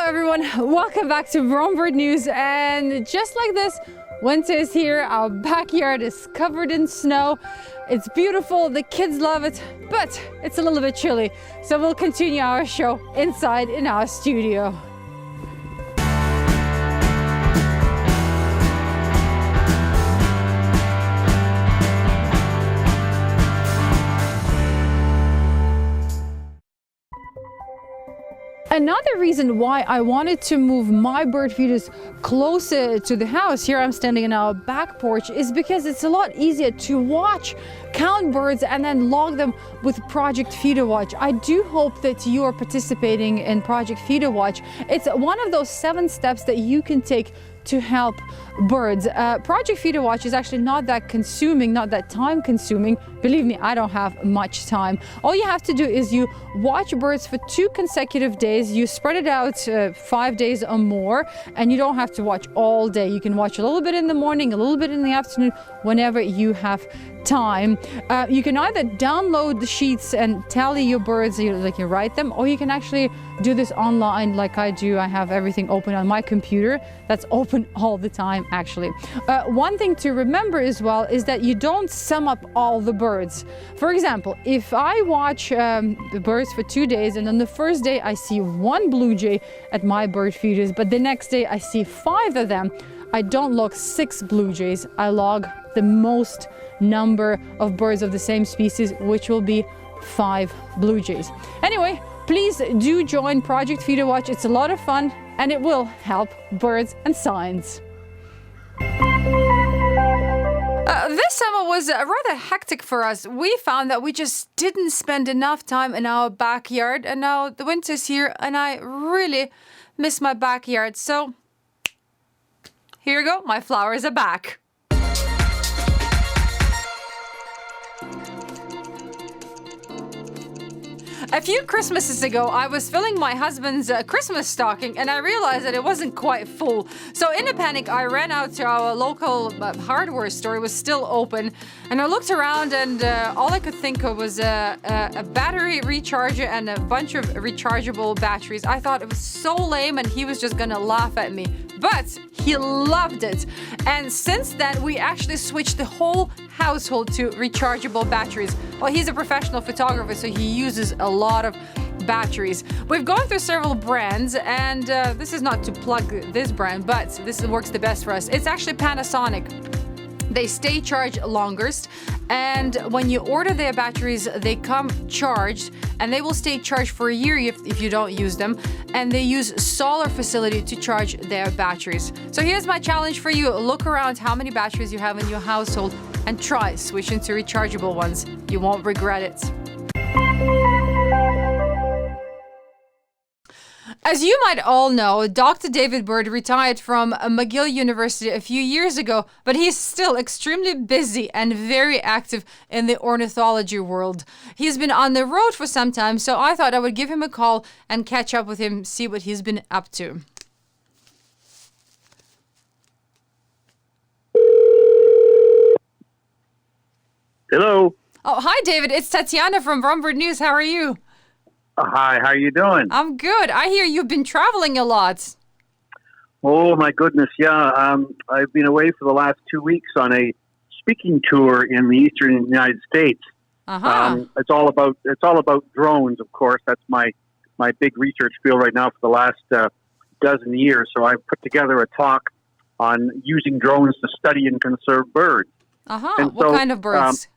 everyone, welcome back to Brome Bird News, and just like this, winter is here. Our backyard is covered in snow. It's beautiful, the kids love it, but it's a little bit chilly, so we'll continue our show inside in our studio. Another reason why I wanted to move my bird feeders closer to the house, here I'm standing in our back porch, is because it's a lot easier to watch, count birds, and then log them with Project Feederwatch. I do hope that you are participating in Project Feederwatch. It's one of those 7 steps that you can take to help birds. Project Feederwatch is actually not that consuming, not that time consuming. Believe me, I don't have much time. All you have to do is you watch birds for 2 consecutive days. You spread it out 5 days or more, and you don't have to watch all day. You can watch a little bit in the morning, a little bit in the afternoon, whenever you have time. You can either download the sheets and tally your birds, you write them, or you can actually do this online like I do. I have everything open on my computer. That's open all the time, actually. One thing to remember as well is that you don't sum up all the birds. For example, if I watch the birds for 2 days and on the first day I see 1 blue jay at my bird feeders, but the next day I see 5 of them, I don't log 6 blue jays. I log the most number of birds of the same species, which will be 5 blue jays. Anyway, please do join Project Feederwatch. It's a lot of fun and it will help birds and science. This summer was rather hectic for us. We found that we just didn't spend enough time in our backyard, and now the winter's here and I really miss my backyard. So here you go, my flowers are back. A few Christmases ago, I was filling my husband's Christmas stocking and I realized that it wasn't quite full. So in a panic, I ran out to our local hardware store. It was still open. And I looked around and all I could think of was a battery recharger and a bunch of rechargeable batteries. I thought it was so lame and he was just gonna laugh at me. But he loved it. And since then, we actually switched the whole household to rechargeable batteries. Well, he's a professional photographer, so he uses a lot of batteries. We've gone through several brands, and this is not to plug this brand, but this works the best for us. It's actually Panasonic. They stay charged longest, and when you order their batteries, they come charged, and they will stay charged for a year if you don't use them, and they use solar facility to charge their batteries. So here's my challenge for you. Look around how many batteries you have in your household and try switching to rechargeable ones. You won't regret it. As you might all know, Dr. David Bird retired from McGill University a few years ago, but he's still extremely busy and very active in the ornithology world. He's been on the road for some time, so I thought I would give him a call and catch up with him, see what he's been up to. Hello. Oh, hi, David. It's Tatiana from Brome Bird News. How are you? Hi, how are you doing? I'm good. I hear you've been traveling a lot. Oh, my goodness, yeah. I've been away for the last 2 weeks on a speaking tour in the eastern United States. It's all about drones, of course. That's my big research field right now for the last dozen years. So I've put together a talk on using drones to study and conserve birds. And what kind of birds?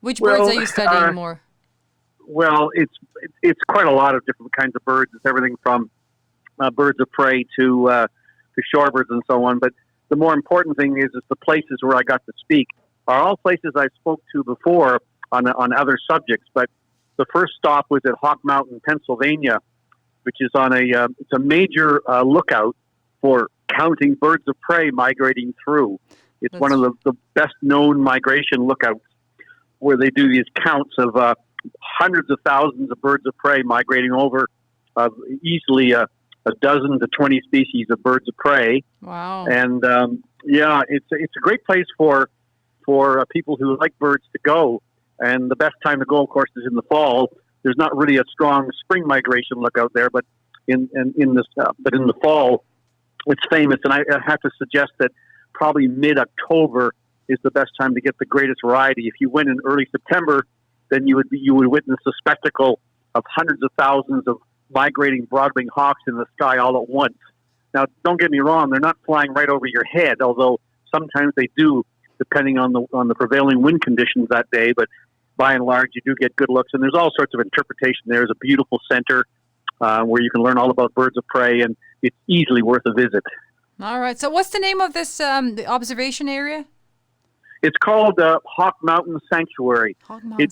Which birds are you studying more? Well, it's quite a lot of different kinds of birds. It's everything from birds of prey to shorebirds and so on. But the more important thing is the places where I got to speak are all places I spoke to before on other subjects. But the first stop was at Hawk Mountain, Pennsylvania, which is on it's a major lookout for counting birds of prey migrating through. It's one of the best known migration lookouts where they do these counts of hundreds of thousands of birds of prey migrating over easily a dozen to 20 species of birds of prey. Wow. And it's a great place for people who like birds to go. And the best time to go, of course, is in the fall. There's not really a strong spring migration lookout there, but in this, but in the fall, it's famous. And I have to suggest that probably mid-October is the best time to get the greatest variety. If you went in early September, then you would witness the spectacle of hundreds of thousands of migrating broadwing hawks in the sky all at once. Now, don't get me wrong; they're not flying right over your head, although sometimes they do, depending on the prevailing wind conditions that day. But by and large, you do get good looks, and there's all sorts of interpretation. There's a beautiful center where you can learn all about birds of prey, and it's easily worth a visit. All right. So what's the name of this the observation area? It's called Hawk Mountain Sanctuary.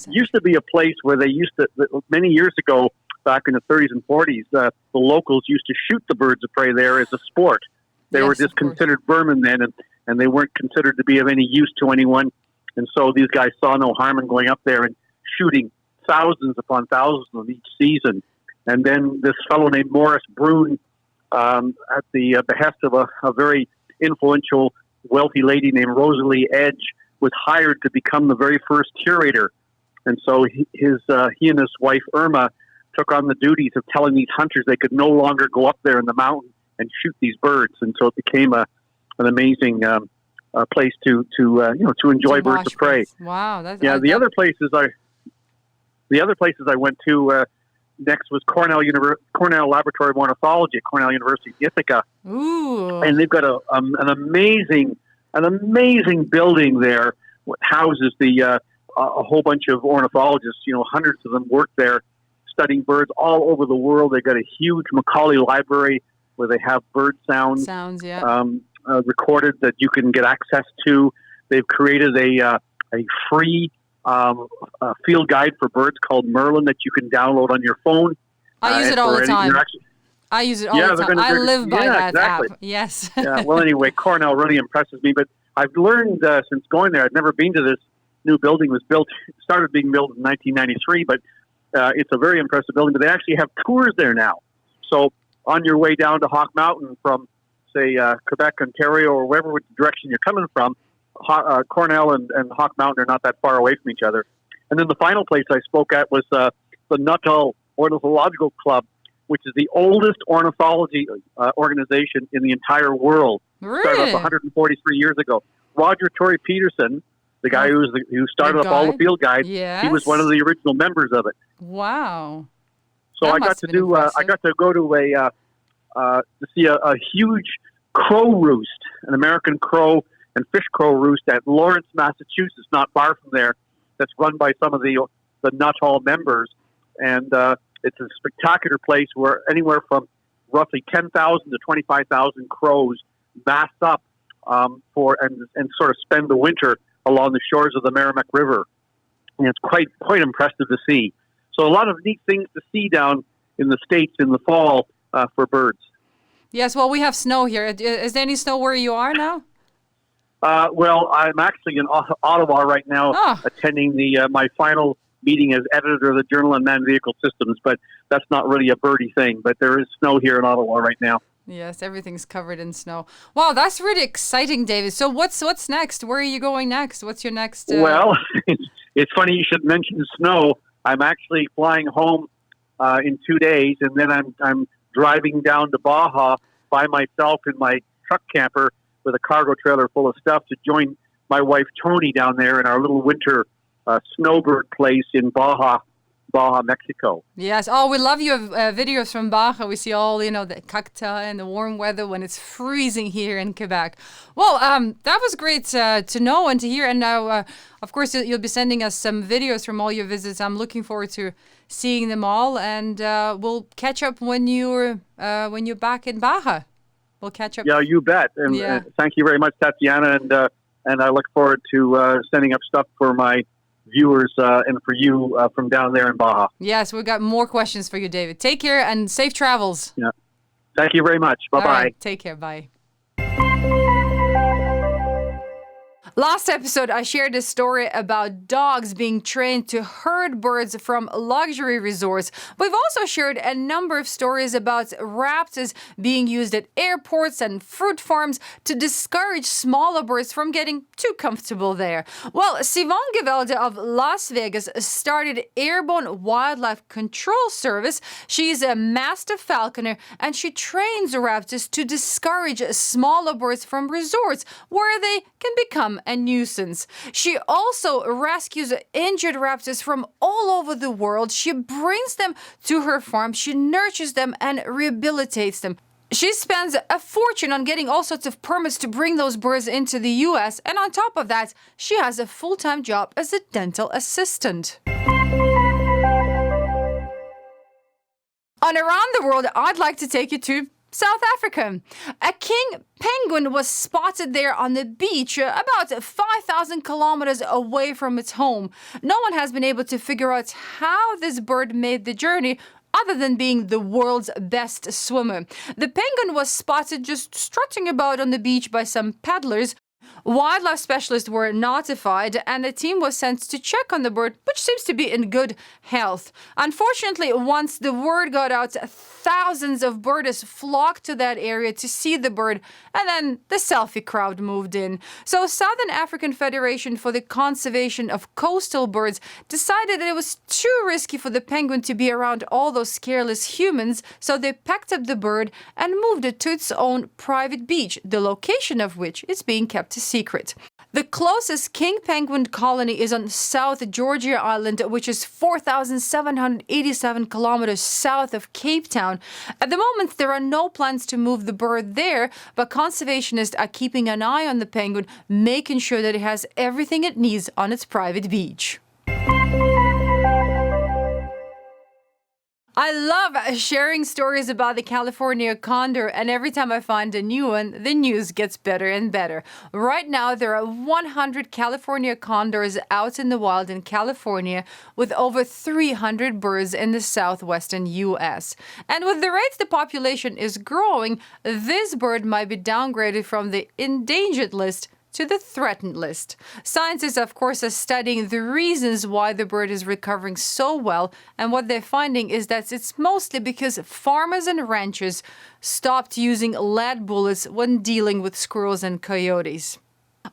Used to be a place where they used to, many years ago, back in the 30s and 40s, the locals used to shoot the birds of prey there as a sport. They were just considered vermin then, and they weren't considered to be of any use to anyone. And so these guys saw no harm in going up there and shooting thousands upon thousands of each season. And then this fellow named Morris Brune, at the behest of a very influential, wealthy lady named Rosalie Edge, was hired to become the very first curator. And so he and his wife Irma took on the duties of telling these hunters they could no longer go up there in the mountain and shoot these birds. And so it became an amazing place to enjoy birds of prey. Wow! The other places I went to next was Cornell Laboratory of Ornithology at Cornell University in Ithaca. Ooh! And they've got an amazing building there. What houses a whole bunch of ornithologists. Hundreds of them work there, studying birds all over the world. They've got a huge Macaulay library where they have bird sounds. Recorded that you can get access to. They've created a free field guide for birds called Merlin that you can download on your phone. I use it all the time. I use it all the time. I live by that app. Yes. Well, anyway, Cornell really impresses me. But I've learned since going there, I've never been to this new building. It started being built in 1993, but it's a very impressive building. But they actually have tours there now. So on your way down to Hawk Mountain from, say, Quebec, Ontario, or wherever direction you're coming from, Cornell and Hawk Mountain are not that far away from each other. And then the final place I spoke at was the Nuttall Ornithological Club, which is the oldest ornithology organization in the entire world. Really? Started up 143 years ago. Roger Torrey Peterson, the guy who started up all the field guides, he was one of the original members of it. Wow! So I got to go to to see a huge crow roost, an American crow and fish crow roost at Lawrence, Massachusetts, not far from there. That's run by some of the Nuttall members, and it's a spectacular place where anywhere from roughly 10,000 to 25,000 crows mass up and sort of spend the winter along the shores of the Merrimack River, and it's quite impressive to see. So a lot of neat things to see down in the States in the fall for birds. Yes, well, we have snow here. Is there any snow where you are now? Well, I'm actually in Ottawa right now, attending my final meeting as editor of the Journal on Manned Vehicle Systems, but that's not really a birdie thing. But there is snow here in Ottawa right now. Yes, everything's covered in snow. Wow, that's really exciting, David. So what's next? Where are you going next? What's your next? Well, it's funny you should mention snow. I'm actually flying home in 2 days, and then I'm driving down to Baja by myself in my truck camper with a cargo trailer full of stuff to join my wife Tony down there in our little winter snowbird place in Baja, Mexico. Yes. Oh, we love your videos from Baja. We see all, the cacti and the warm weather when it's freezing here in Quebec. Well, that was great to know and to hear. And now, of course, you'll be sending us some videos from all your visits. I'm looking forward to seeing them all. And we'll catch up when you're back in Baja. We'll catch up. Yeah, you bet. And thank you very much, Tatiana. And I look forward to sending up stuff for my viewers and for you from down there in Baja. Yes, we've got more questions for you, David. Take care and safe travels. Yeah. Thank you very much. Bye-bye. All right, take care. Bye. Last episode, I shared a story about dogs being trained to herd birds from luxury resorts. We've also shared a number of stories about raptors being used at airports and fruit farms to discourage smaller birds from getting too comfortable there. Well, Sivan Gevelde of Las Vegas started Airborne Wildlife Control Service. She's a master falconer, and she trains raptors to discourage smaller birds from resorts where they can become a nuisance. She also rescues injured raptors from all over the world. She brings them to her farm, she nurtures them and rehabilitates them. She spends a fortune on getting all sorts of permits to bring those birds into the US, and on top of that, she has a full-time job as a dental assistant. On Around the World, I'd like to take you to South Africa. A king penguin was spotted there on the beach about 5,000 kilometers away from its home. No one has been able to figure out how this bird made the journey, other than being the world's best swimmer. The penguin was spotted just strutting about on the beach by some paddlers. Wildlife specialists were notified, and the team was sent to check on the bird, which seems to be in good health. Unfortunately, once the word got out, thousands of birders flocked to that area to see the bird, and then the selfie crowd moved in. So Southern African Federation for the Conservation of Coastal Birds decided that it was too risky for the penguin to be around all those careless humans, so they packed up the bird and moved it to its own private beach, the location of which is being kept a secret. The closest king penguin colony is on South Georgia Island, which is 4,787 kilometers south of Cape Town. At the moment, there are no plans to move the bird there, but conservationists are keeping an eye on the penguin, making sure that it has everything it needs on its private beach. I love sharing stories about the California condor, and every time I find a new one, the news gets better and better. Right now, there are 100 California condors out in the wild in California, with over 300 birds in the southwestern U.S. And with the rates the population is growing, this bird might be downgraded from the endangered list to the threatened list. Scientists, of course, are studying the reasons why the bird is recovering so well, and what they're finding is that it's mostly because farmers and ranchers stopped using lead bullets when dealing with squirrels and coyotes.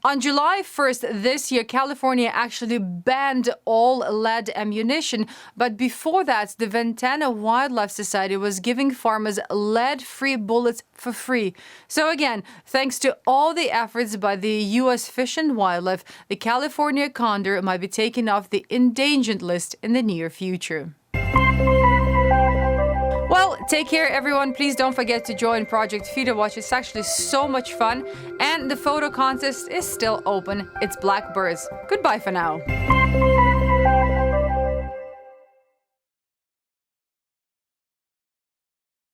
On July 1st this year, California actually banned all lead ammunition, but before that, the Ventana Wildlife Society was giving farmers lead-free bullets for free. So again, thanks to all the efforts by the U.S. Fish and Wildlife, the California condor might be taken off the endangered list in the near future. Well, take care, everyone. Please don't forget to join Project Feederwatch. It's actually so much fun. And the photo contest is still open. It's black birds. Goodbye for now.